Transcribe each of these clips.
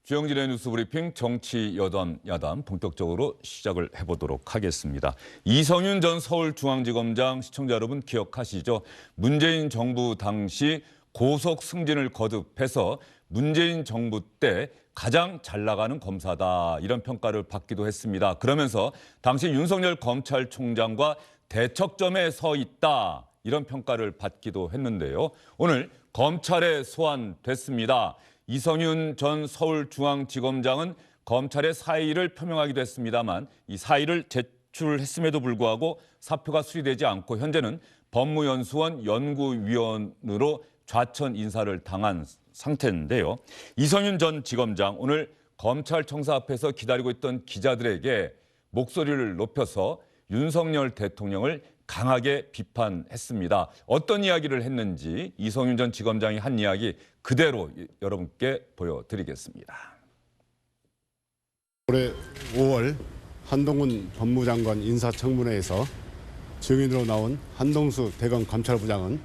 주영진의 뉴스 브리핑 정치 야담 본격적으로 시작을 해보도록 하겠습니다. 이성윤 전 서울중앙지검장 시청자 여러분 기억하시죠? 문재인 정부 당시 고속 승진을 거듭해서 문재인 정부 때 가장 잘 나가는 검사다 이런 평가를 받기도 했습니다. 그러면서 당시 윤석열 검찰총장과 대척점에 서 있다 이런 평가를 받기도 했는데요. 오늘 검찰에 소환됐습니다. 이성윤 전 서울중앙지검장은 검찰의 사의를 표명하기도 했습니다만 이 사의를 제출했음에도 불구하고 사표가 수리되지 않고 현재는 법무연수원 연구위원으로 좌천 인사를 당한 상태인데요. 이성윤 전 지검장 오늘 검찰청사 앞에서 기다리고 있던 기자들에게 목소리를 높여서 윤석열 대통령을 강하게 비판했습니다. 어떤 이야기를 했는지 이성윤 전 지검장이 한 이야기 그대로 여러분께 보여드리겠습니다. 올해 5월 한동훈 법무장관 인사청문회에서 증인으로 나온 한동수 대검 감찰부장은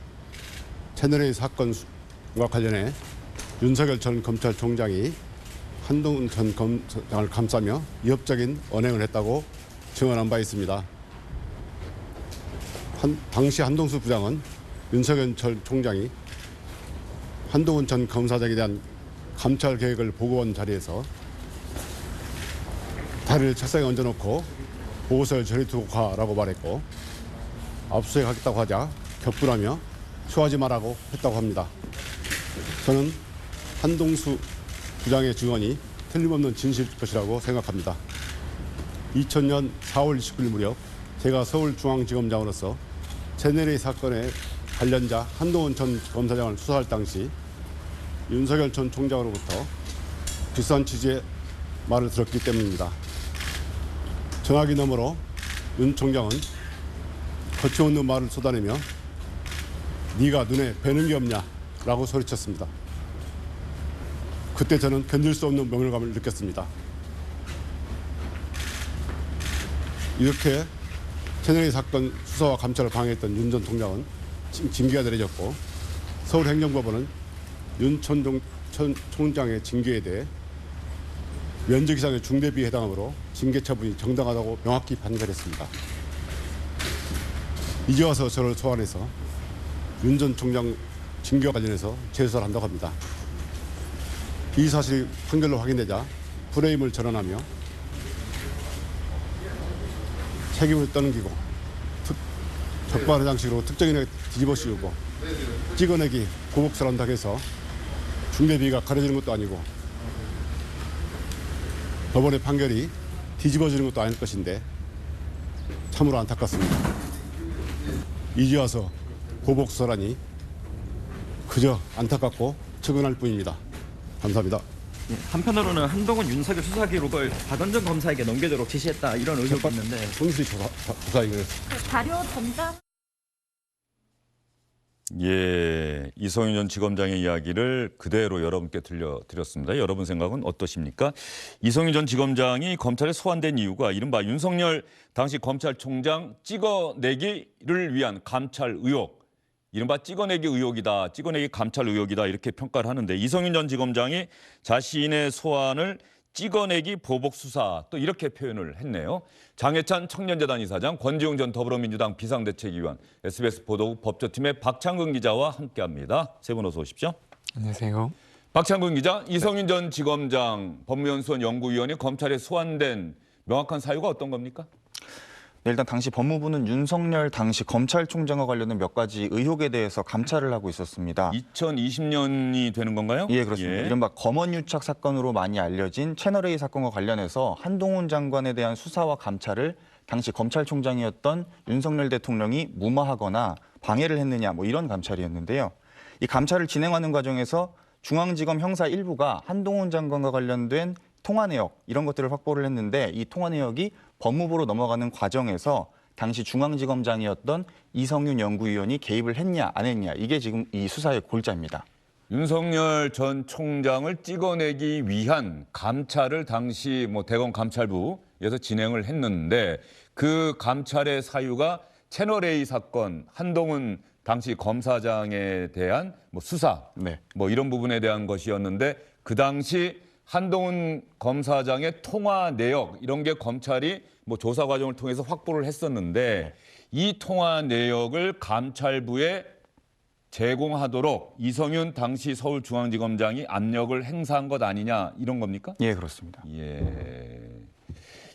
채널A 사건과 관련해 윤석열 전 검찰총장이 한동훈 전 검사장을 감싸며 위협적인 언행을 했다고 증언한 바 있습니다. 당시 한동수 부장은 윤석열 전 총장이 한동훈 전 검사장에 대한 감찰 계획을 보고한 자리에서 다리를 책상에 얹어놓고 보고서를 저리 두고 가라고 말했고 압수수색하겠다고 하자 격분하며 쇼하지 말라고 했다고 합니다. 저는 한동수 부장의 증언이 틀림없는 진실일 것이라고 생각합니다. 2000년 4월 29일 무렵 제가 서울중앙지검장으로서 채널A 사건의 관련자 한동훈 전 검사장을 수사할 당시 윤석열 전 총장으로부터 비슷한 취지의 말을 들었기 때문입니다. 정확히 너머로 윤 총장은 거침없는 말을 쏟아내며 네가 눈에 뵈는 게 없냐라고 소리쳤습니다. 그때 저는 견딜 수 없는 모멸감을 느꼈습니다. 이렇게 채널A 사건 수사와 감찰을 방해했던 윤 전 총장은 징계가 내려졌고 서울행정법원은 윤 총장의 징계에 대해 면적 이상의 중대비에 해당하므로 징계 처분이 정당하다고 명확히 판결했습니다. 이제 와서 저를 소환해서 윤 전 총장 징계와 관련해서 재수사를 한다고 합니다. 이 사실이 판결로 확인되자 프레임을 전환하며 책임을 떠넘기고 적반하장 장식으로 특정인에게 뒤집어 씌우고 찍어내기 고복수를 한다고 해서 중대비가 가려지는 것도 아니고 법원의 판결이 뒤집어지는 것도 아닐 것인데 참으로 안타깝습니다. 이제 와서 고복수라니 그저 안타깝고 측은할 뿐입니다. 감사합니다. 한편으로는 한동훈 윤석열 수사 기록을 박원정 검사에게 넘기도록 지시했다 이런 의혹이 있는데 성실히 조사하기로 했습니다. 자료 전달. 예, 이성윤 전 지검장의 이야기를 그대로 여러분께 들려드렸습니다. 여러분 생각은 어떠십니까? 이성윤 전 지검장이 검찰에 소환된 이유가 이른바 윤석열 당시 검찰총장 찍어내기를 위한 감찰 의혹, 이른바 찍어내기 의혹이다, 찍어내기 감찰 의혹이다 이렇게 평가를 하는데 이성윤 전 지검장이 자신의 소환을 찍어내기 보복 수사 또 이렇게 표현을 했네요. 장해찬 청년재단 이사장, 권지웅 전 더불어민주당 비상대책위원, SBS 보도국 법조팀의 박창근 기자와 함께합니다. 세 분 어서 오십시오. 안녕하세요. 박창근 기자, 이성윤 전 지검장 법무연수원 연구위원이 검찰에 소환된 명확한 사유가 어떤 겁니까? 네, 일단 당시 법무부는 윤석열 당시 검찰총장과 관련된 몇 가지 의혹에 대해서 감찰을 하고 있었습니다. 2020년이 되는 건가요? 예, 그렇습니다. 예. 이른바 검언유착 사건으로 많이 알려진 채널A 사건과 관련해서 한동훈 장관에 대한 수사와 감찰을 당시 검찰총장이었던 윤석열 대통령이 무마하거나 방해를 했느냐 뭐 이런 감찰이었는데요. 이 감찰을 진행하는 과정에서 중앙지검 형사 일부가 한동훈 장관과 관련된 통화 내역 이런 것들을 확보를 했는데 이 통화 내역이 법무부로 넘어가는 과정에서 당시 중앙지검장이었던 이성윤 연구위원이 개입을 했냐 안 했냐 이게 지금 이 수사의 골자입니다. 윤석열 전 총장을 찍어내기 위한 감찰을 당시 대검 감찰부에서 진행을 했는데 그 감찰의 사유가 채널A 사건, 한동훈 당시 검사장에 대한 수사 네. 이런 부분에 대한 것이었는데 그 당시 한동훈 검사장의 통화 내역 이런 게 검찰이 뭐 조사 과정을 통해서 확보를 했었는데 이 통화 내역을 감찰부에 제공하도록 이성윤 당시 서울중앙지검장이 압력을 행사한 것 아니냐 이런 겁니까? 예, 그렇습니다. 예.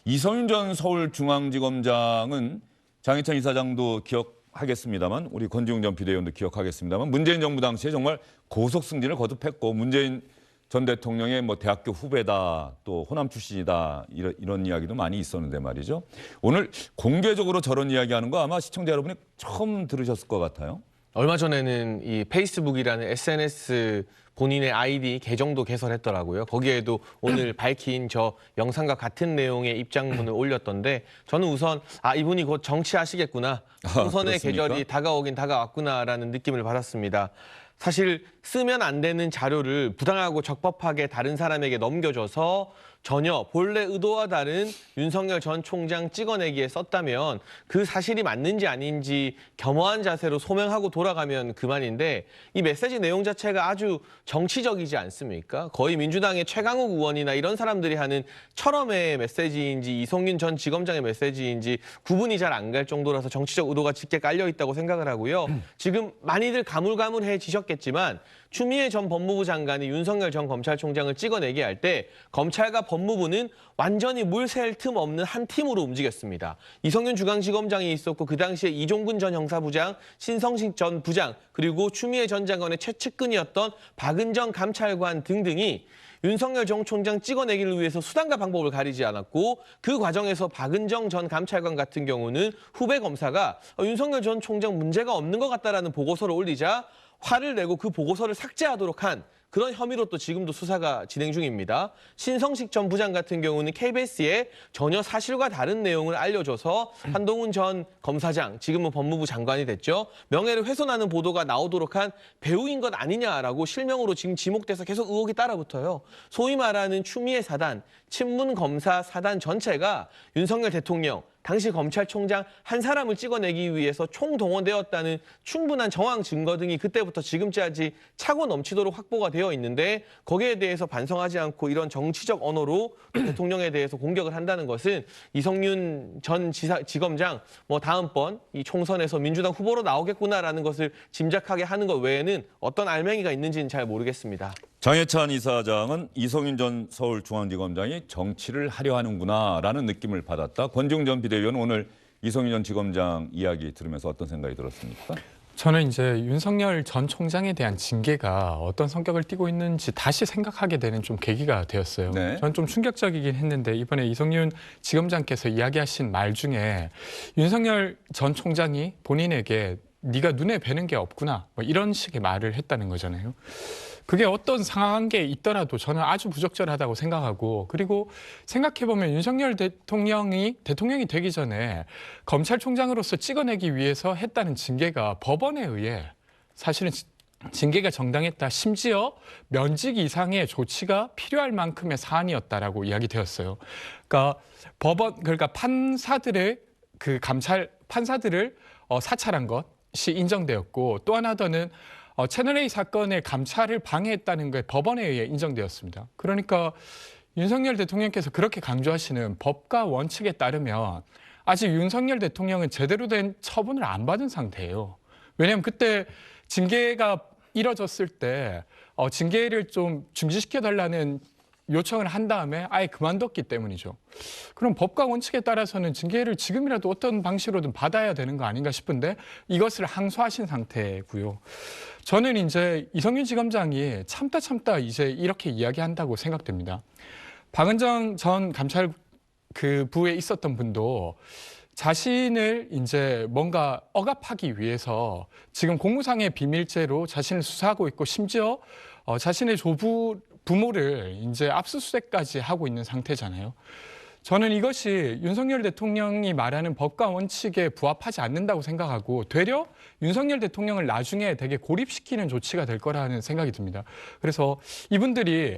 이성윤 전 서울중앙지검장은 장해찬 이사장도 기억하겠습니다만 우리 권지웅 전 비대위원도 기억하겠습니다만 문재인 정부 당시에 정말 고속 승진을 거듭했고 문재인 전 대통령의 뭐 대학교 후배다 또 호남 출신이다 이런 이야기도 많이 있었는데 말이죠. 오늘 공개적으로 저런 이야기하는 거 아마 시청자 여러분이 처음 들으셨을 것 같아요. 얼마 전에는 이 페이스북이라는 SNS 본인의 아이디 계정도 개설했더라고요. 거기에도 오늘 밝힌 저 영상과 같은 내용의 입장문을 올렸던데 저는 우선 이분이 곧 정치하시겠구나. 총선의 계절이 다가오긴 다가왔구나라는 느낌을 받았습니다. 사실 쓰면 안 되는 자료를 부당하고 적법하게 다른 사람에게 넘겨줘서 전혀 본래 의도와 다른 윤석열 전 총장 찍어내기에 썼다면 그 사실이 맞는지 아닌지 겸허한 자세로 소명하고 돌아가면 그만인데 이 메시지 내용 자체가 아주 정치적이지 않습니까? 거의 민주당의 최강욱 의원이나 이런 사람들이 하는 철험의 메시지인지 이성윤 전 지검장의 메시지인지 구분이 잘 안 갈 정도라서 정치적 의도가 짙게 깔려 있다고 생각을 하고요. 지금 많이들 가물가물해지셨겠지만 추미애 전 법무부 장관이 윤석열 전 검찰총장을 찍어내게 할 때 검찰과 법무부는 완전히 물 셀 틈 없는 한 팀으로 움직였습니다. 이성윤 중앙지검장이 있었고 그 당시에 이종근 전 형사부장, 신성식 전 부장, 그리고 추미애 전 장관의 최측근이었던 박은정 감찰관 등등이 윤석열 전 총장 찍어내기를 위해서 수단과 방법을 가리지 않았고 그 과정에서 박은정 전 감찰관 같은 경우는 후배 검사가 윤석열 전 총장 문제가 없는 것 같다라는 보고서를 올리자 화를 내고 그 보고서를 삭제하도록 한 그런 혐의로 또 지금도 수사가 진행 중입니다. 신성식 전 부장 같은 경우는 KBS에 전혀 사실과 다른 내용을 알려줘서 한동훈 전 검사장, 지금은 법무부 장관이 됐죠. 명예를 훼손하는 보도가 나오도록 한 배우인 것 아니냐라고 실명으로 지금 지목돼서 계속 의혹이 따라붙어요. 소위 말하는 추미애 사단, 친문검사 사단 전체가 윤석열 대통령, 당시 검찰총장 한 사람을 찍어내기 위해서 총동원되었다는 충분한 정황 증거 등이 그때부터 지금까지 차고 넘치도록 확보가 되어 있는데 거기에 대해서 반성하지 않고 이런 정치적 언어로 대통령에 대해서 공격을 한다는 것은 이성윤 전 지검장 뭐 다음번 이 총선에서 민주당 후보로 나오겠구나라는 것을 짐작하게 하는 것 외에는 어떤 알맹이가 있는지는 잘 모르겠습니다. 장해찬 이사장은 이성윤 전 서울중앙지검장이 정치를 하려 하는구나라는 느낌을 받았다. 권지웅 전 비대위원 오늘 이성윤 전 지검장 이야기 들으면서 어떤 생각이 들었습니까? 저는 이제 윤석열 전 총장에 대한 징계가 어떤 성격을 띠고 있는지 다시 생각하게 되는 좀 계기가 되었어요. 네. 저는 좀 충격적이긴 했는데 이번에 이성윤 지검장께서 이야기하신 말 중에 윤석열 전 총장이 본인에게 네가 눈에 뵈는 게 없구나 뭐 이런 식의 말을 했다는 거잖아요. 그게 어떤 상황에 있더라도 저는 아주 부적절하다고 생각하고 그리고 생각해보면 윤석열 대통령이 되기 전에 검찰총장으로서 찍어내기 위해서 했다는 징계가 법원에 의해 사실은 징계가 정당했다. 심지어 면직 이상의 조치가 필요할 만큼의 사안이었다라고 이야기되었어요. 그러니까 판사들의 그 판사들을 사찰한 것이 인정되었고 또 하나 더는 채널A 사건의 감찰을 방해했다는 게 법원에 의해 인정되었습니다. 그러니까 윤석열 대통령께서 그렇게 강조하시는 법과 원칙에 따르면 아직 윤석열 대통령은 제대로 된 처분을 안 받은 상태예요. 왜냐하면 그때 징계가 이뤄졌을 때 징계를 좀 중지시켜달라는 요청을 한 다음에 아예 그만뒀기 때문이죠. 그럼 법과 원칙에 따라서는 징계를 지금이라도 어떤 방식으로든 받아야 되는 거 아닌가 싶은데 이것을 항소하신 상태고요. 저는 이제 이성윤 지검장이 참다 이제 이렇게 이야기한다고 생각됩니다. 박은정 전 감찰 그 부에 있었던 분도 자신을 이제 뭔가 억압하기 위해서 지금 공무상의 비밀죄로 자신을 수사하고 있고 심지어 자신의 부모를 이제 압수수색까지 하고 있는 상태잖아요. 저는 이것이 윤석열 대통령이 말하는 법과 원칙에 부합하지 않는다고 생각하고 되려 윤석열 대통령을 나중에 되게 고립시키는 조치가 될 거라는 생각이 듭니다. 그래서 이분들이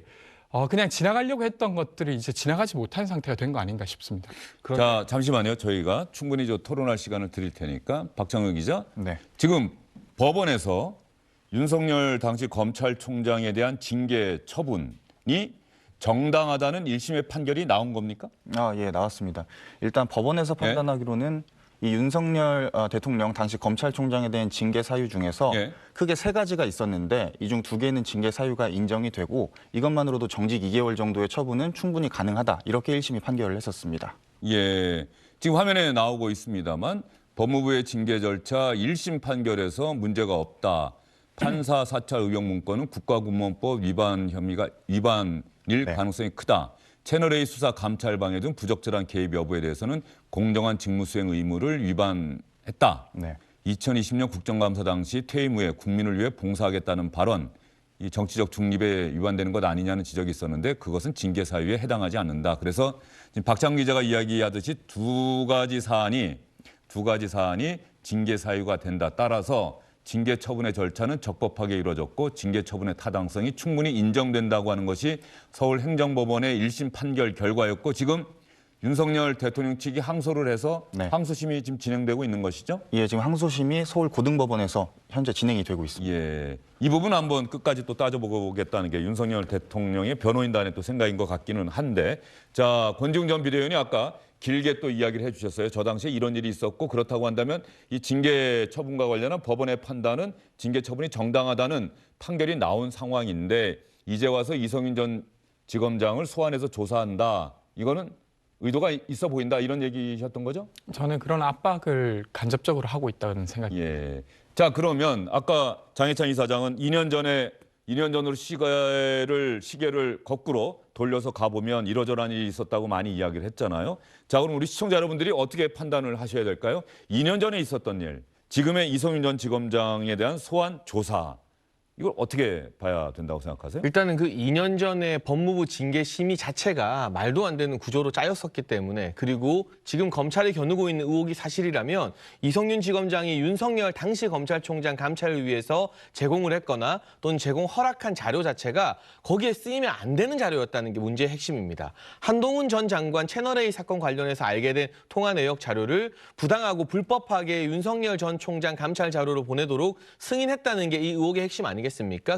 그냥 지나가려고 했던 것들이 이제 지나가지 못한 상태가 된 거 아닌가 싶습니다. 자, 잠시만요. 저희가 충분히 토론할 시간을 드릴 테니까 박창욱 기자. 네. 지금 법원에서 윤석열 당시 검찰총장에 대한 징계 처분이 정당하다는 1심의 판결이 나온 겁니까? 예, 나왔습니다. 일단 법원에서 판단하기로는 이 윤석열 대통령 당시 검찰총장에 대한 징계 사유 중에서 예. 크게 3가지가 있었는데 이 중 2개는 징계 사유가 인정이 되고 이것만으로도 정직 2개월 정도의 처분은 충분히 가능하다. 이렇게 1심이 판결을 했었습니다. 예. 지금 화면에 나오고 있습니다만 법무부의 징계 절차 1심 판결에서 문제가 없다. 판사 사찰 의혹 문건은 국가군무원법 위반일 네. 가능성이 크다. 채널A 수사 감찰 방해 등 부적절한 개입 여부에 대해서는 공정한 직무 수행 의무를 위반했다. 네. 2020년 국정감사 당시 퇴임 후에 국민을 위해 봉사하겠다는 발언, 이 정치적 중립에 위반되는 것 아니냐는 지적이 있었는데 그것은 징계 사유에 해당하지 않는다. 그래서 지금 박찬 기자가 이야기하듯이 두 가지 사안이 징계 사유가 된다. 따라서 징계 처분의 절차는 적법하게 이루어졌고 징계 처분의 타당성이 충분히 인정된다고 하는 것이 서울행정법원의 1심 판결 결과였고 지금 윤석열 대통령 측이 항소를 해서 네. 항소심이 지금 진행되고 있는 것이죠? 예, 지금 항소심이 서울고등법원에서 현재 진행이 되고 있습니다. 예, 이 부분 한번 끝까지 또 따져보겠다는 게 윤석열 대통령의 변호인단의 또 생각인 것 같기는 한데, 자 권지웅 전 비대위원이 아까 길게 또 이야기를 해주셨어요. 저 당시에 이런 일이 있었고 그렇다고 한다면 이 징계 처분과 관련한 법원의 판단은 징계 처분이 정당하다는 판결이 나온 상황인데 이제 와서 이성윤 전 지검장을 소환해서 조사한다. 이거는 의도가 있어 보인다 이런 얘기셨던 거죠? 저는 그런 압박을 간접적으로 하고 있다는 생각이. 예. 자 그러면 아까 장해찬 이사장은 2년 전으로 시계를 거꾸로 돌려서 가보면 이러저러한 일이 있었다고 많이 이야기를 했잖아요. 자 그럼 우리 시청자 여러분들이 어떻게 판단을 하셔야 될까요? 2년 전에 있었던 일, 지금의 이성윤 전 지검장에 대한 소환 조사, 이걸 어떻게 봐야 된다고 생각하세요? 일단은 그 2년 전에 법무부 징계 심의 자체가 말도 안 되는 구조로 짜였었기 때문에, 그리고 지금 검찰이 겨누고 있는 의혹이 사실이라면 이성윤 지검장이 윤석열 당시 검찰총장 감찰을 위해서 제공을 했거나 또는 제공 허락한 자료 자체가 거기에 쓰이면 안 되는 자료였다는 게 문제의 핵심입니다. 한동훈 전 장관 채널A 사건 관련해서 알게 된 통화 내역 자료를 부당하고 불법하게 윤석열 전 총장 감찰 자료로 보내도록 승인했다는 게 이 의혹의 핵심 아니겠습니까?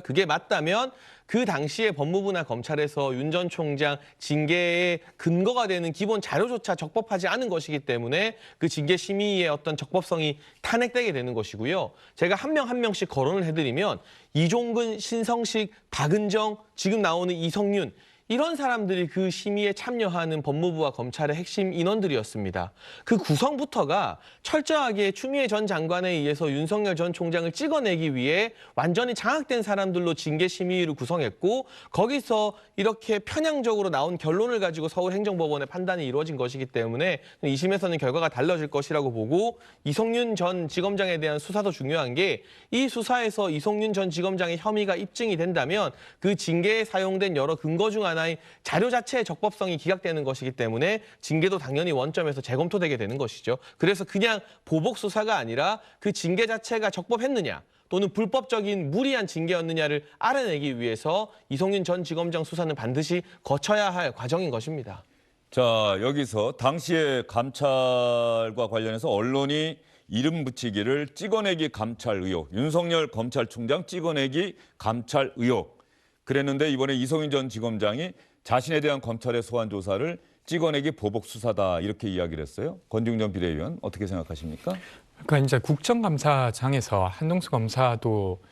그게 맞다면 그 당시에 법무부나 검찰에서 윤 전 총장 징계의 근거가 되는 기본 자료조차 적법하지 않은 것이기 때문에 그 징계 심의의 어떤 적법성이 탄핵되게 되는 것이고요. 제가 한 명 한 명씩 거론을 해드리면 이종근, 신성식, 박은정, 지금 나오는 이성윤, 이런 사람들이 그 심의에 참여하는 법무부와 검찰의 핵심 인원들이었습니다. 그 구성부터가 철저하게 추미애 전 장관에 의해서 윤석열 전 총장을 찍어내기 위해 완전히 장악된 사람들로 징계심의를 구성했고, 거기서 이렇게 편향적으로 나온 결론을 가지고 서울행정법원의 판단이 이루어진 것이기 때문에 2심에서는 결과가 달라질 것이라고 보고, 이성윤 전 지검장에 대한 수사도 중요한 게, 이 수사에서 이성윤 전 지검장의 혐의가 입증이 된다면 그 징계에 사용된 여러 근거 중 하나인 자료 자체의 적법성이 기각되는 것이기 때문에 징계도 당연히 원점에서 재검토되게 되는 것이죠. 그래서 그냥 보복 수사가 아니라 그 징계 자체가 적법했느냐 또는 불법적인 무리한 징계였느냐를 알아내기 위해서 이성윤 전 지검장 수사는 반드시 거쳐야 할 과정인 것입니다. 자 여기서 당시에 감찰과 관련해서 언론이 이름 붙이기를 찍어내기 감찰 의혹, 윤석열 검찰총장 찍어내기 감찰 의혹 그랬는데, 이번에 이성윤 전 지검장이 자신에 대한 검찰의 소환 조사를 찍어내기 보복 수사다 이렇게 이야기를 했어요. 권지웅 전 비대위원 어떻게 생각하십니까? 그러니까 이제 국정감사장에서 한동수 검사도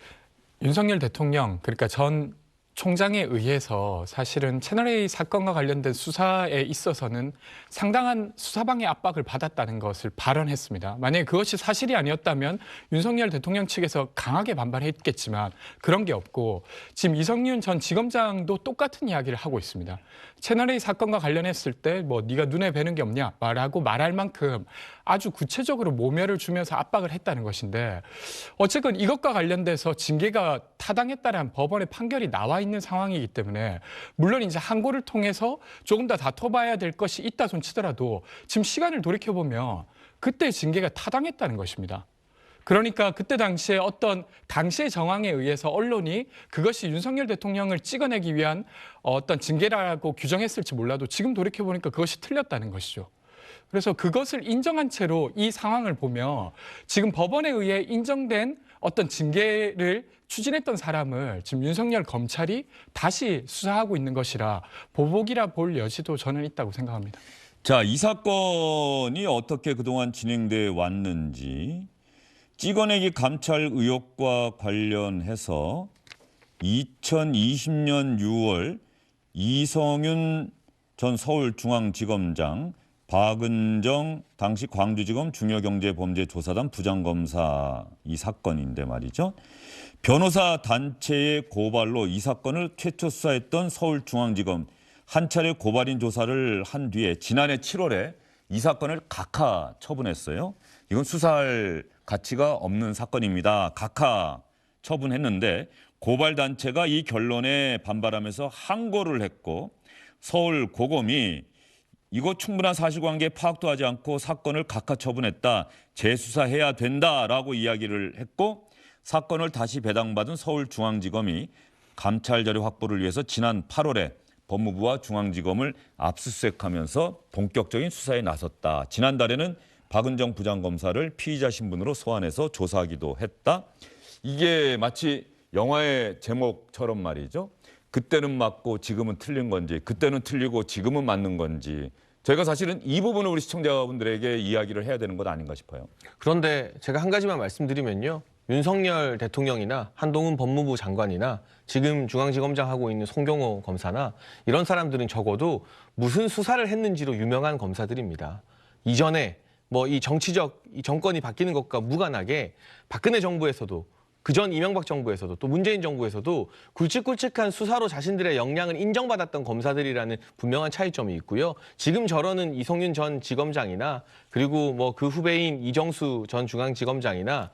윤석열 대통령, 그러니까 전 총장에 의해서 사실은 채널A 사건과 관련된 수사에 있어서는 상당한 수사방해 압박을 받았다는 것을 발언했습니다. 만약에 그것이 사실이 아니었다면 윤석열 대통령 측에서 강하게 반발했겠지만 그런 게 없고, 지금 이성윤 전 지검장도 똑같은 이야기를 하고 있습니다. 채널A 사건과 관련했을 때 뭐 네가 눈에 뵈는 게 없냐 말하고 말할 만큼 아주 구체적으로 모멸을 주면서 압박을 했다는 것인데, 어쨌건 이것과 관련돼서 징계가 타당했다는 법원의 판결이 나와 있는 상황이기 때문에, 물론 이제 항고를 통해서 조금 더 다퉈봐야 될 것이 있다 손 치더라도 지금 시간을 돌이켜보면 그때 징계가 타당했다는 것입니다. 그러니까 그때 당시에 어떤 당시의 정황에 의해서 언론이 그것이 윤석열 대통령을 찍어내기 위한 어떤 징계라고 규정했을지 몰라도 지금 돌이켜보니까 그것이 틀렸다는 것이죠. 그래서 그것을 인정한 채로 이 상황을 보며 지금 법원에 의해 인정된 어떤 징계를 추진했던 사람을 지금 윤석열 검찰이 다시 수사하고 있는 것이라 보복이라 볼 여지도 저는 있다고 생각합니다. 자, 이 사건이 어떻게 그동안 진행돼 왔는지 찍어내기 감찰 의혹과 관련해서 2020년 6월 이성윤 전 서울중앙지검장, 박은정 당시 광주지검 중요경제범죄조사단 부장검사 이 사건인데 말이죠. 변호사 단체의 고발로 이 사건을 최초 수사했던 서울중앙지검 한 차례 고발인 조사를 한 뒤에 지난해 7월에 이 사건을 각하 처분했어요. 이건 수사할 가치가 없는 사건입니다. 각하 처분했는데 고발단체가 이 결론에 반발하면서 항고를 했고 서울고검이 이거 충분한 사실관계 파악도 하지 않고 사건을 각하 처분했다. 재수사해야 된다라고 이야기를 했고 사건을 다시 배당받은 서울중앙지검이 감찰 자료 확보를 위해서 지난 8월에 법무부와 중앙지검을 압수수색하면서 본격적인 수사에 나섰다. 지난달에는 박은정 부장검사를 피의자 신분으로 소환해서 조사하기도 했다. 이게 마치 영화의 제목처럼 말이죠. 그때는 맞고 지금은 틀린 건지, 그때는 틀리고 지금은 맞는 건지. 저희가 사실은 이 부분을 우리 시청자분들에게 이야기를 해야 되는 것 아닌가 싶어요. 그런데 제가 한 가지만 말씀드리면요. 윤석열 대통령이나 한동훈 법무부 장관이나 지금 중앙지검장 하고 있는 송경호 검사나 이런 사람들은 적어도 무슨 수사를 했는지로 유명한 검사들입니다. 이전에 뭐 이 정치적 이 정권이 바뀌는 것과 무관하게 박근혜 정부에서도 그전 이명박 정부에서도 또 문재인 정부에서도 굵직굵직한 수사로 자신들의 역량을 인정받았던 검사들이라는 분명한 차이점이 있고요. 지금 저러는 이성윤 전 지검장이나 그리고 뭐 그 후배인 이정수 전 중앙지검장이나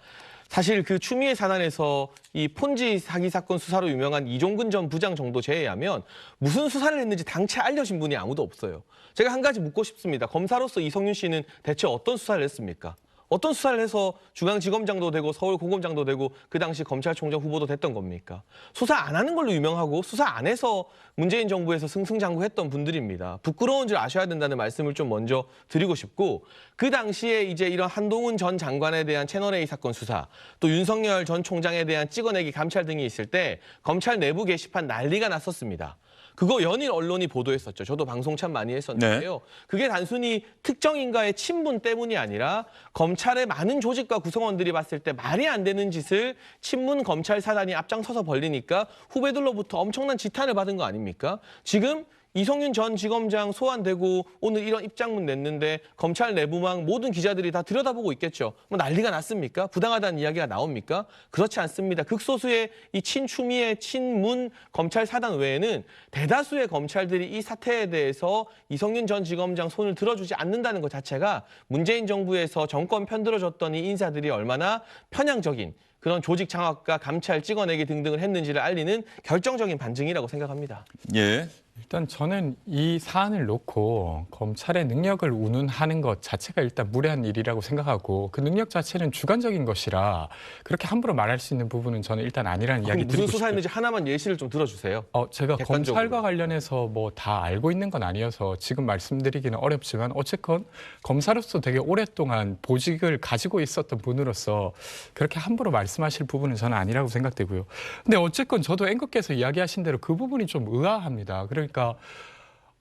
사실 그 추미애 사단에서 이 폰지 사기 사건 수사로 유명한 이종근 전 부장 정도 제외하면 무슨 수사를 했는지 당최 알려진 분이 아무도 없어요. 제가 한 가지 묻고 싶습니다. 검사로서 이성윤 씨는 대체 어떤 수사를 했습니까? 어떤 수사를 해서 중앙지검장도 되고 서울고검장도 되고 그 당시 검찰총장 후보도 됐던 겁니까? 수사 안 하는 걸로 유명하고 수사 안 해서 문재인 정부에서 승승장구했던 분들입니다. 부끄러운 줄 아셔야 된다는 말씀을 좀 먼저 드리고 싶고 그 당시에 이제 이런 한동훈 전 장관에 대한 채널A 사건 수사 또 윤석열 전 총장에 대한 찍어내기 감찰 등이 있을 때 검찰 내부 게시판 난리가 났었습니다. 그거 연일 언론이 보도했었죠. 저도 방송 참 많이 했었는데요. 그게 단순히 특정인가의 친분 때문이 아니라 검찰의 많은 조직과 구성원들이 봤을 때 말이 안 되는 짓을 친문 검찰 사단이 앞장서서 벌리니까 후배들로부터 엄청난 지탄을 받은 거 아닙니까? 지금 이성윤 전 지검장 소환되고 오늘 이런 입장문 냈는데 검찰 내부망 모든 기자들이 다 들여다보고 있겠죠. 뭐 난리가 났습니까? 부당하다는 이야기가 나옵니까? 그렇지 않습니다. 극소수의 이 친추미의 친문 검찰 사단 외에는 대다수의 검찰들이 이 사태에 대해서 이성윤 전 지검장 손을 들어주지 않는다는 것 자체가 문재인 정부에서 정권 편들어줬던 이 인사들이 얼마나 편향적인 그런 조직 장악과 감찰 찍어내기 등등을 했는지를 알리는 결정적인 반증이라고 생각합니다. 예. 일단 저는 이 사안을 놓고 검찰의 능력을 운운하는 것 자체가 일단 무례한 일이라고 생각하고 그 능력 자체는 주관적인 것이라 그렇게 함부로 말할 수 있는 부분은 저는 일단 아니라는 이야기 드리고 싶어요. 무슨 수사했는지 하나만 예시를 좀 들어주세요. 제가 객관적으로. 검찰과 관련해서 뭐 다 알고 있는 건 아니어서 지금 말씀드리기는 어렵지만 어쨌건 검사로서 되게 오랫동안 보직을 가지고 있었던 분으로서 그렇게 함부로 말씀하실 부분은 저는 아니라고 생각되고요. 근데 어쨌건 저도 앵커께서 이야기하신 대로 그 부분이 좀 의아합니다. 그러니까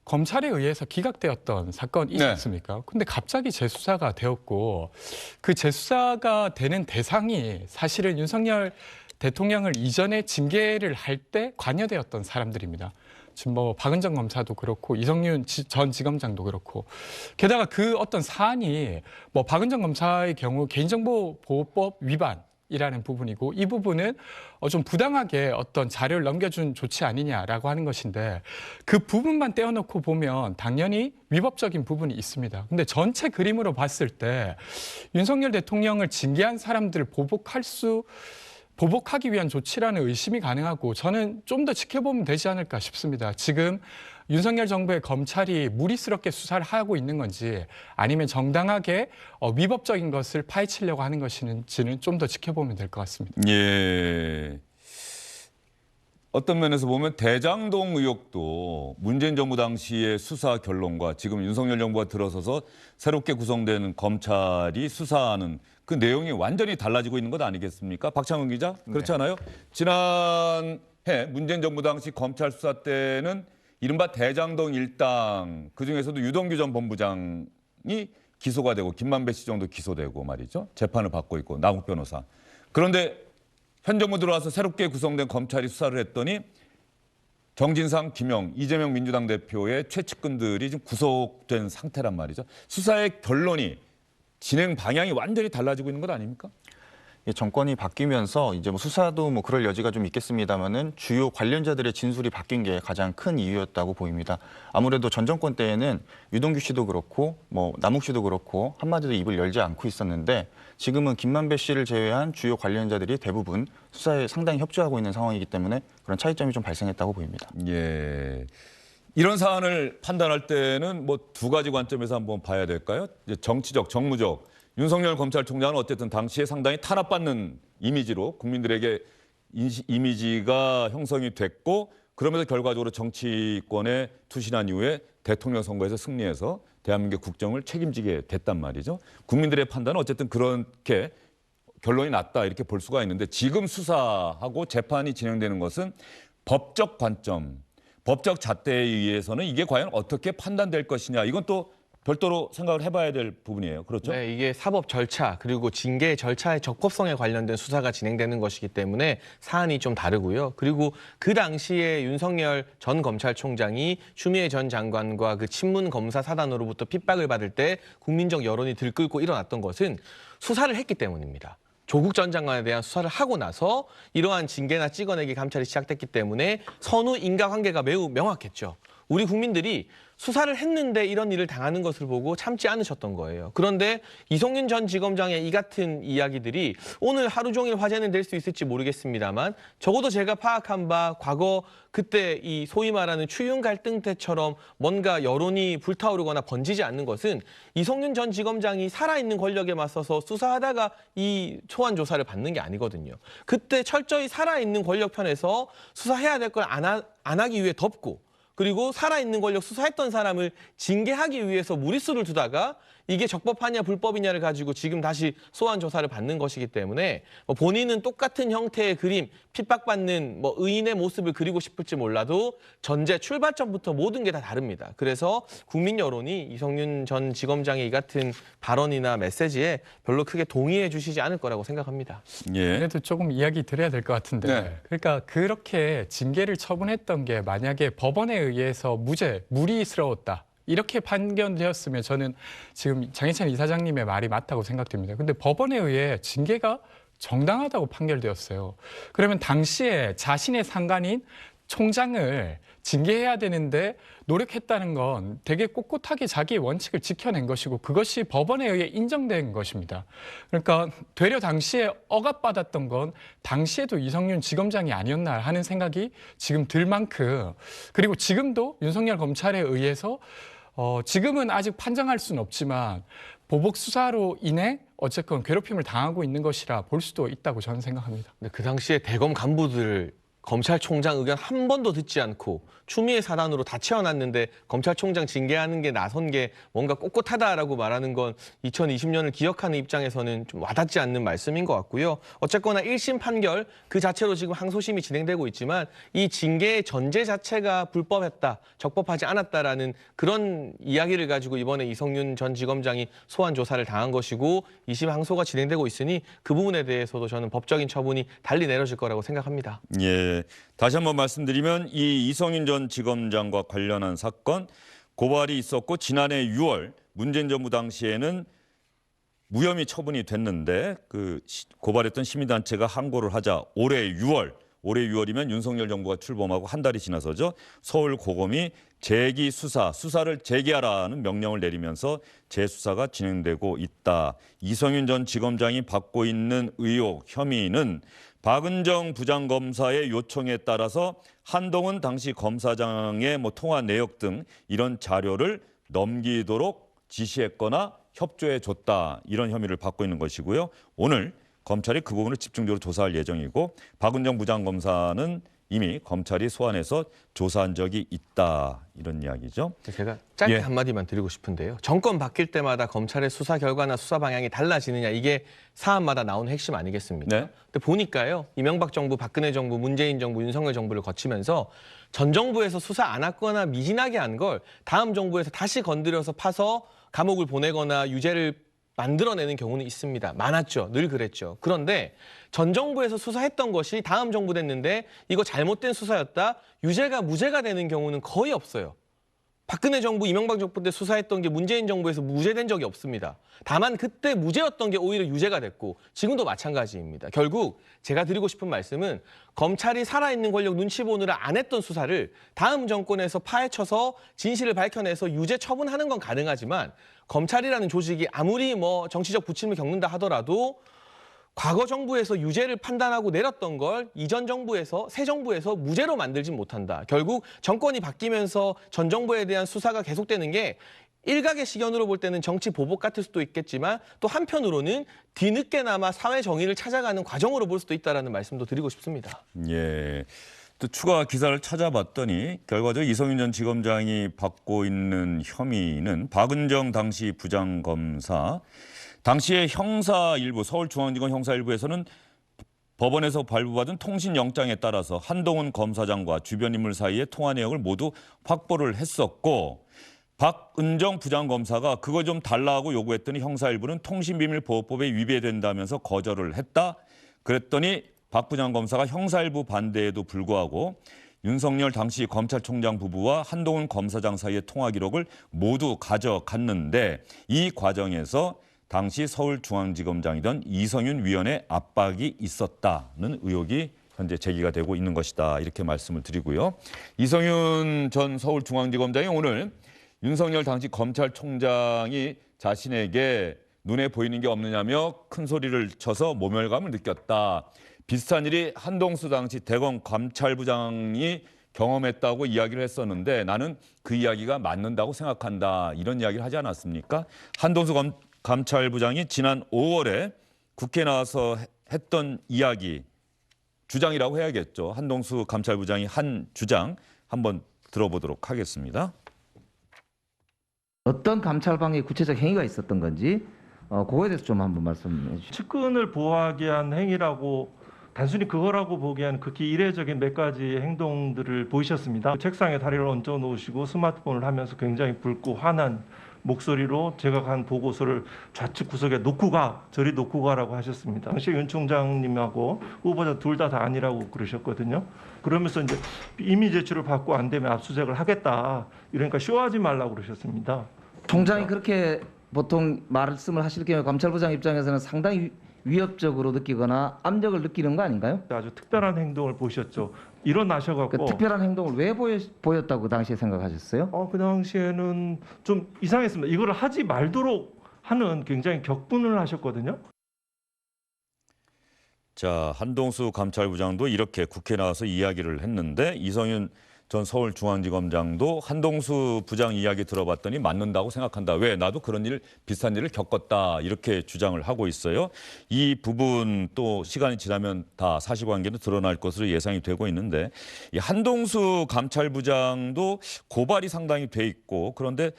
검찰에 의해서 기각되었던 사건이 있지 않습니까? 근데 갑자기 재수사가 되었고 그 재수사가 되는 대상이 사실은 윤석열 대통령을 이전에 징계를 할 때 관여되었던 사람들입니다. 지금 뭐 박은정 검사도 그렇고 이성윤 전 지검장도 그렇고 게다가 그 어떤 사안이 뭐 박은정 검사의 경우 개인정보보호법 위반이라는 부분이고 이 부분은 좀 부당하게 어떤 자료를 넘겨준 조치 아니냐라고 하는 것인데 그 부분만 떼어놓고 보면 당연히 위법적인 부분이 있습니다. 근데 전체 그림으로 봤을 때 윤석열 대통령을 징계한 사람들을 보복하기 위한 조치라는 의심이 가능하고 저는 좀 더 지켜보면 되지 않을까 싶습니다. 지금 윤석열 정부의 검찰이 무리스럽게 수사를 하고 있는 건지 아니면 정당하게 위법적인 것을 파헤치려고 하는 것인지는 좀 더 지켜보면 될 것 같습니다. 예. 어떤 면에서 보면 대장동 의혹도 문재인 정부 당시의 수사 결론과 지금 윤석열 정부가 들어서서 새롭게 구성된 검찰이 수사하는 그 내용이 완전히 달라지고 있는 것 아니겠습니까? 박창훈 기자, 그렇지 않아요? 지난해 문재인 정부 당시 검찰 수사 때는 이른바 대장동 일당, 그중에서도 유동규 전 본부장이 기소가 되고 김만배 씨 정도 기소되고 말이죠. 재판을 받고 있고 남욱 변호사. 그런데 현 정부 들어와서 새롭게 구성된 검찰이 수사를 했더니 정진상, 김영, 이재명 민주당 대표의 최측근들이 지금 구속된 상태란 말이죠. 수사의 결론이 진행 방향이 완전히 달라지고 있는 것 아닙니까? 정권이 바뀌면서 이제 뭐 수사도 뭐 그럴 여지가 좀 있겠습니다만은 주요 관련자들의 진술이 바뀐 게 가장 큰 이유였다고 보입니다. 아무래도 전 정권 때에는 유동규 씨도 그렇고 뭐 남욱 씨도 그렇고 한마디도 입을 열지 않고 있었는데 지금은 김만배 씨를 제외한 주요 관련자들이 대부분 수사에 상당히 협조하고 있는 상황이기 때문에 그런 차이점이 좀 발생했다고 보입니다. 예. 이런 사안을 판단할 때는 뭐 두 가지 관점에서 한번 봐야 될까요? 이제 정치적, 정무적. 윤석열 검찰총장은 어쨌든 당시에 상당히 탄압받는 이미지로 국민들에게 이미지가 형성이 됐고 그러면서 결과적으로 정치권에 투신한 이후에 대통령 선거에서 승리해서 대한민국 국정을 책임지게 됐단 말이죠. 국민들의 판단은 어쨌든 그렇게 결론이 났다 이렇게 볼 수가 있는데 지금 수사하고 재판이 진행되는 것은 법적 관점, 법적 잣대에 의해서는 이게 과연 어떻게 판단될 것이냐 이건 또 별도로 생각을 해봐야 될 부분이에요. 그렇죠? 네, 이게 사법 절차 그리고 징계 절차의 적법성에 관련된 수사가 진행되는 것이기 때문에 사안이 좀 다르고요. 그리고 그 당시에 윤석열 전 검찰총장이 추미애 전 장관과 그 친문 검사 사단으로부터 핍박을 받을 때 국민적 여론이 들끓고 일어났던 것은 수사를 했기 때문입니다. 조국 전 장관에 대한 수사를 하고 나서 이러한 징계나 찍어내기 감찰이 시작됐기 때문에 선후 인과관계가 매우 명확했죠. 우리 국민들이 수사를 했는데 이런 일을 당하는 것을 보고 참지 않으셨던 거예요. 그런데 이성윤 전 지검장의 이 같은 이야기들이 오늘 하루 종일 화제는 될 수 있을지 모르겠습니다만 적어도 제가 파악한 바 과거 그때 이 소위 말하는 추윤 갈등 때처럼 뭔가 여론이 불타오르거나 번지지 않는 것은 이성윤 전 지검장이 살아있는 권력에 맞서서 수사하다가 이 소환 조사를 받는 게 아니거든요. 그때 철저히 살아있는 권력 편에서 수사해야 될 걸 안 하기 위해 덮고 그리고 살아있는 권력 수사했던 사람을 징계하기 위해서 무리수를 두다가 이게 적법하냐 불법이냐를 가지고 지금 다시 소환 조사를 받는 것이기 때문에 본인은 똑같은 형태의 그림, 핍박받는 의인의 모습을 그리고 싶을지 몰라도 전제 출발점부터 모든 게 다 다릅니다. 그래서 국민 여론이 이성윤 전 지검장의 이 같은 발언이나 메시지에 별로 크게 동의해 주시지 않을 거라고 생각합니다. 예. 그래도 조금 이야기 드려야 될 것 같은데 네. 그러니까 그렇게 징계를 처분했던 게 만약에 법원에 의해서 무리스러웠다. 이렇게 판결되었으면 저는 지금 장희찬 이사장님의 말이 맞다고 생각됩니다. 근데 법원에 의해 징계가 정당하다고 판결되었어요. 그러면 당시에 자신의 상관인 총장을 징계해야 되는데 노력했다는 건 되게 꼿꼿하게 자기의 원칙을 지켜낸 것이고 그것이 법원에 의해 인정된 것입니다. 그러니까 되려 당시에 억압받았던 건 당시에도 이성윤 지검장이 아니었나 하는 생각이 지금 들 만큼 그리고 지금도 윤석열 검찰에 의해서 지금은 아직 판정할 수는 없지만 보복 수사로 인해 어쨌건 괴롭힘을 당하고 있는 것이라 볼 수도 있다고 저는 생각합니다. 근데 그 당시에 대검 간부들 검찰총장 의견 한 번도 듣지 않고 추미애 사단으로 다 채워놨는데 검찰총장 징계하는 게 나선 게 뭔가 꼿꼿하다라고 말하는 건 2020년을 기억하는 입장에서는 좀 와닿지 않는 말씀인 것 같고요. 어쨌거나 1심 판결 그 자체로 지금 항소심이 진행되고 있지만 이 징계의 전제 자체가 불법했다, 적법하지 않았다라는 그런 이야기를 가지고 이번에 이성윤 전 지검장이 소환 조사를 당한 것이고 2심 항소가 진행되고 있으니 그 부분에 대해서도 저는 법적인 처분이 달리 내려질 거라고 생각합니다. 예. 다시 한번 말씀드리면 이 이성윤 전 지검장과 관련한 사건 고발이 있었고 지난해 6월 문재인 정부 당시에는 무혐의 처분이 됐는데 그 고발했던 시민단체가 항고를 하자 올해 6월이면 윤석열 정부가 출범하고 한 달이 지나서죠. 서울고검이 수사를 재개하라는 명령을 내리면서 재수사가 진행되고 있다. 이성윤 전 지검장이 받고 있는 의혹, 혐의는 박은정 부장검사의 요청에 따라서 한동훈 당시 검사장의 통화 내역 등 이런 자료를 넘기도록 지시했거나 협조해 줬다. 이런 혐의를 받고 있는 것이고요. 오늘 검찰이 그 부분을 집중적으로 조사할 예정이고 박은정 부장검사는 이미 검찰이 소환해서 조사한 적이 있다. 이런 이야기죠. 제가 짧게 예. 한마디만 드리고 싶은데요. 정권 바뀔 때마다 검찰의 수사 결과나 수사 방향이 달라지느냐 이게 사안마다 나오는 핵심 아니겠습니까? 네. 근데 보니까요. 이명박 정부, 박근혜 정부, 문재인 정부, 윤석열 정부를 거치면서 전 정부에서 수사 안 했거나 미진하게 한 걸 다음 정부에서 다시 건드려서 파서 감옥을 보내거나 유죄를 만들어내는 경우는 있습니다. 많았죠. 늘 그랬죠. 그런데 전 정부에서 수사했던 것이 다음 정부 됐는데 이거 잘못된 수사였다. 유죄가 무죄가 되는 경우는 거의 없어요. 박근혜 정부, 이명박 정부 때 수사했던 게 문재인 정부에서 무죄된 적이 없습니다. 다만 그때 무죄였던 게 오히려 유죄가 됐고 지금도 마찬가지입니다. 결국 제가 드리고 싶은 말씀은 검찰이 살아있는 권력 눈치 보느라 안 했던 수사를 다음 정권에서 파헤쳐서 진실을 밝혀내서 유죄 처분하는 건 가능하지만 검찰이라는 조직이 아무리 뭐 정치적 부침을 겪는다 하더라도 과거 정부에서 유죄를 판단하고 내렸던 걸 이전 정부에서 새 정부에서 무죄로 만들지 못한다. 결국 정권이 바뀌면서 전 정부에 대한 수사가 계속되는 게 일각의 시견으로 볼 때는 정치 보복 같을 수도 있겠지만 또 한편으로는 뒤늦게나마 사회 정의를 찾아가는 과정으로 볼 수도 있다는 말씀도 드리고 싶습니다. 예. 또 추가 기사를 찾아봤더니 결과적으로 이성윤 전 지검장이 받고 있는 혐의는 박은정 당시 부장검사 당시에 형사일부 서울중앙지검 형사일부에서는 법원에서 발부받은 통신영장에 따라서 한동훈 검사장과 주변 인물 사이의 통화 내역을 모두 확보를 했었고 박은정 부장검사가 그거 좀 달라고 요구했더니 형사일부는 통신비밀보호법에 위배된다면서 거절을 했다. 그랬더니 박 부장검사가 형사일부 반대에도 불구하고 윤석열 당시 검찰총장 부부와 한동훈 검사장 사이의 통화 기록을 모두 가져갔는데 이 과정에서 당시 서울중앙지검장이던 이성윤 위원의 압박이 있었다는 의혹이 현재 제기가 되고 있는 것이다. 이렇게 말씀을 드리고요. 이성윤 전 서울중앙지검장이 오늘 윤석열 당시 검찰총장이 자신에게 눈에 보이는 게 없느냐며 큰 소리를 쳐서 모멸감을 느꼈다. 비슷한 일이 한동수 당시 대검 감찰부장이 경험했다고 이야기를 했었는데 나는 그 이야기가 맞는다고 생각한다. 이런 이야기를 하지 않았습니까? 한동수 감찰부장이 지난 5월에 국회에 나와서 했던 이야기, 주장이라고 해야겠죠. 한동수 감찰부장이 한 주장 한번 들어보도록 하겠습니다. 어떤 감찰방해 구체적 행위가 있었던 건지 그거에 대해서 좀 한번 말씀해 주시죠. 측근을 보호하기 위한 행위라고 단순히 그거라고 보기에는 극히 이례적인 몇 가지 행동들을 보이셨습니다. 책상에 다리를 얹어 놓으시고 스마트폰을 하면서 굉장히 붉고 화난 목소리로 제가 간 보고서를 좌측 구석에 놓고 가, 저리 놓고 가라고 하셨습니다. 당시 윤 총장님하고 후보자 둘 다 아니라고 그러셨거든요. 그러면서 이제 이미 제출을 받고 안 되면 압수수색을 하겠다. 이러니까 쇼하지 말라고 그러셨습니다. 총장이 그렇게 보통 말씀을 하실 경우에 감찰부장 입장에서는 상당히 위협적으로 느끼거나 압력을 느끼는 거 아닌가요? 아주 특별한 행동을 보셨죠. 일어나셔갖고 그 특별한 행동을 왜 보였다고 당시에 생각하셨어요? 그 당시에는 좀 이상했습니다. 이거를 하지 말도록 하는 굉장히 격분을 하셨거든요. 자, 한동수 감찰부장도 이렇게 국회에 나와서 이야기를 했는데 이성윤 전 서울중앙지검장도 한동수 부장 이야기 들어봤더니 맞는다고 생각한다. 왜? 나도 그런 비슷한 일을 겪었다. 이렇게 주장을 하고 있어요. 이 부분 또 시간이 지나면 다 사실관계는 드러날 것으로 예상이 되고 있는데 이 한동수 감찰부장도 고발이 상당히 돼 있고 그런데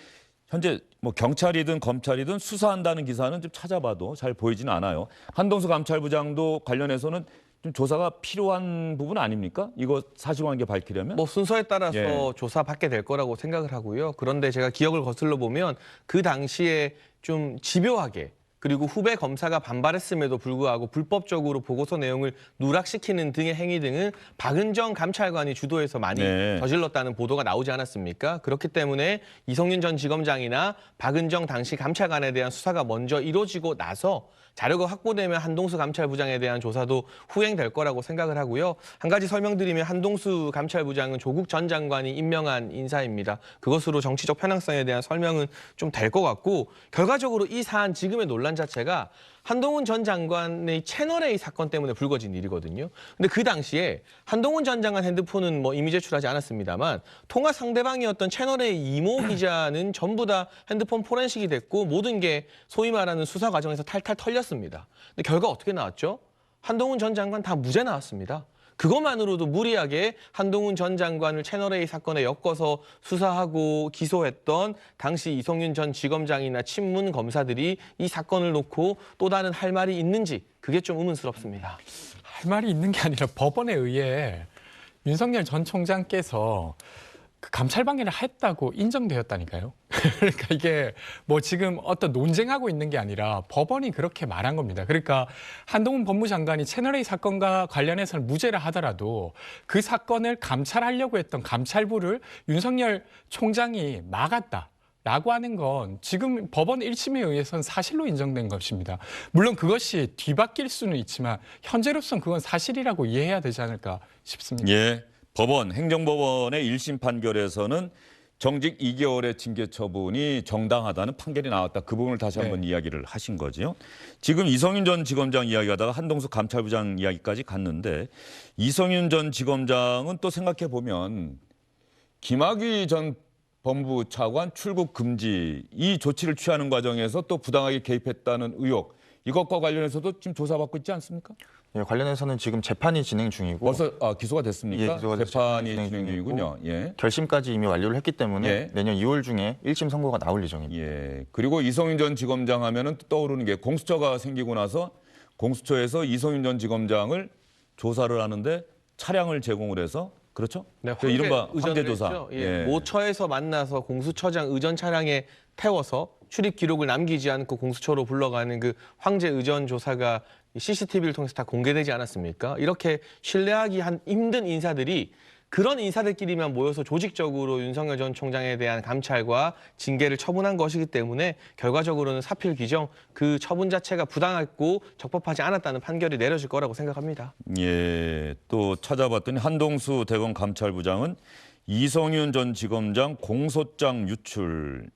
현재 뭐 경찰이든 검찰이든 수사한다는 기사는 좀 찾아봐도 잘 보이지는 않아요. 한동수 감찰부장도 관련해서는 좀 조사가 필요한 부분 아닙니까? 이거 사실관계 밝히려면? 뭐 순서에 따라서 예. 조사받게 될 거라고 생각을 하고요. 그런데 제가 기억을 거슬러 보면 그 당시에 좀 집요하게 그리고 후배 검사가 반발했음에도 불구하고 불법적으로 보고서 내용을 누락시키는 등의 행위 등은 박은정 감찰관이 주도해서 많이 네. 저질렀다는 보도가 나오지 않았습니까? 그렇기 때문에 이성윤 전 지검장이나 박은정 당시 감찰관에 대한 수사가 먼저 이루어지고 나서 자료가 확보되면 한동수 감찰부장에 대한 조사도 후행될 거라고 생각을 하고요. 한 가지 설명드리면 한동수 감찰부장은 조국 전 장관이 임명한 인사입니다. 그것으로 정치적 편향성에 대한 설명은 좀 될 것 같고 결과적으로 이 사안 지금의 논란 자체가 한동훈 전 장관의 채널A 사건 때문에 불거진 일이거든요. 근데 그 당시에 한동훈 전 장관 핸드폰은 뭐 이미 제출하지 않았습니다만 통화 상대방이었던 채널A 이모 기자는 전부 다 핸드폰 포렌식이 됐고 모든 게 소위 말하는 수사 과정에서 탈탈 털렸습니다. 근데 결과 어떻게 나왔죠? 한동훈 전 장관 다 무죄 나왔습니다. 그것만으로도 무리하게 한동훈 전 장관을 채널A 사건에 엮어서 수사하고 기소했던 당시 이성윤 전 지검장이나 친문 검사들이 이 사건을 놓고 또 다른 할 말이 있는지 그게 좀 의문스럽습니다. 할 말이 있는 게 아니라 법원에 의해 윤석열 전 총장께서 그 감찰 방해를 했다고 인정되었다니까요. 그러니까 이게 뭐 지금 어떤 논쟁하고 있는 게 아니라 법원이 그렇게 말한 겁니다. 그러니까 한동훈 법무장관이 채널A 사건과 관련해서는 무죄라 하더라도 그 사건을 감찰하려고 했던 감찰부를 윤석열 총장이 막았다. 라고 하는 건 지금 법원 1심에 의해서는 사실로 인정된 것입니다. 물론 그것이 뒤바뀔 수는 있지만 현재로서는 그건 사실이라고 이해해야 되지 않을까 싶습니다. 예, 법원 행정법원의 1심 판결에서는 정직 2개월의 징계 처분이 정당하다는 판결이 나왔다. 그 부분을 다시 한번 이야기를 하신 거죠. 지금 이성윤 전 지검장 이야기하다가 한동수 감찰부장 이야기까지 갔는데 이성윤 전 지검장은 또 생각해 보면 김학의 전 법무부 차관 출국 금지 이 조치를 취하는 과정에서 또 부당하게 개입했다는 의혹 이것과 관련해서도 지금 조사받고 있지 않습니까? 예, 관련해서는 지금 재판이 진행 중이고 벌써 기소가 됐습니까? 예, 기소가 돼서 재판이 진행 진행 중이군요. 예. 결심까지 이미 완료를 했기 때문에 예. 내년 2월 중에 1심 선고가 나올 예정입니다. 예. 그리고 이성윤 전 지검장 하면은 또 떠오르는 게 공수처가 생기고 나서 공수처에서 이성윤 전 지검장을 조사를 하는데 차량을 제공을 해서 그렇죠? 네, 그 이른바 의전을 황제 조사. 했죠. 예. 모처에서 만나서 공수처장 의전 차량에 태워서 출입 기록을 남기지 않고 공수처로 불러가는 그 황제 의전 조사가 CCTV를 통해서 다 공개되지 않았습니까? 이렇게 신뢰하기 힘든 인사들이 그런 인사들끼리만 모여서 조직적으로 윤석열 전 총장에 대한 감찰과 징계를 처분한 것이기 때문에 결과적으로는 사필 규정 그 처분 자체가 부당했고 적법하지 않았다는 판결이 내려질 거라고 생각합니다. 예. 또 찾아봤더니 한동수 대검 감찰부장은 이성윤 전 지검장 공소장 유출.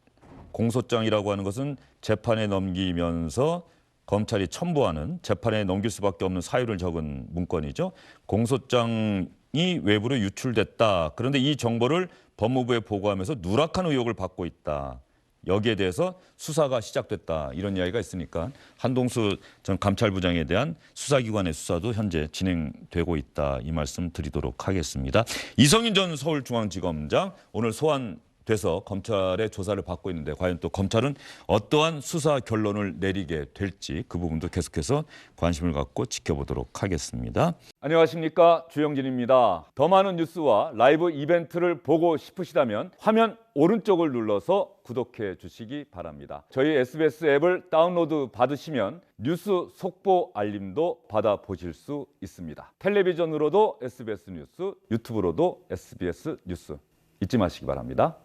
공소장이라고 하는 것은 재판에 넘기면서 검찰이 첨부하는 재판에 넘길 수밖에 없는 사유를 적은 문건이죠. 공소장이 외부로 유출됐다. 그런데 이 정보를 법무부에 보고하면서 누락한 의혹을 받고 있다. 여기에 대해서 수사가 시작됐다. 이런 이야기가 있으니까 한동수 전 감찰부장에 대한 수사기관의 수사도 현재 진행되고 있다. 이 말씀 드리도록 하겠습니다. 이성윤 전 서울중앙지검장 오늘 소환돼서 검찰의 조사를 받고 있는데 과연 또 검찰은 어떠한 수사 결론을 내리게 될지 그 부분도 계속해서 관심을 갖고 지켜보도록 하겠습니다. 안녕하십니까, 주영진입니다. 더 많은 뉴스와 라이브 이벤트를 보고 싶으시다면 화면 오른쪽을 눌러서 구독해 주시기 바랍니다. 저희 SBS 앱을 다운로드 받으시면 뉴스 속보 알림도 받아보실 수 있습니다. 텔레비전으로도 SBS 뉴스, 유튜브로도 SBS 뉴스 잊지 마시기 바랍니다.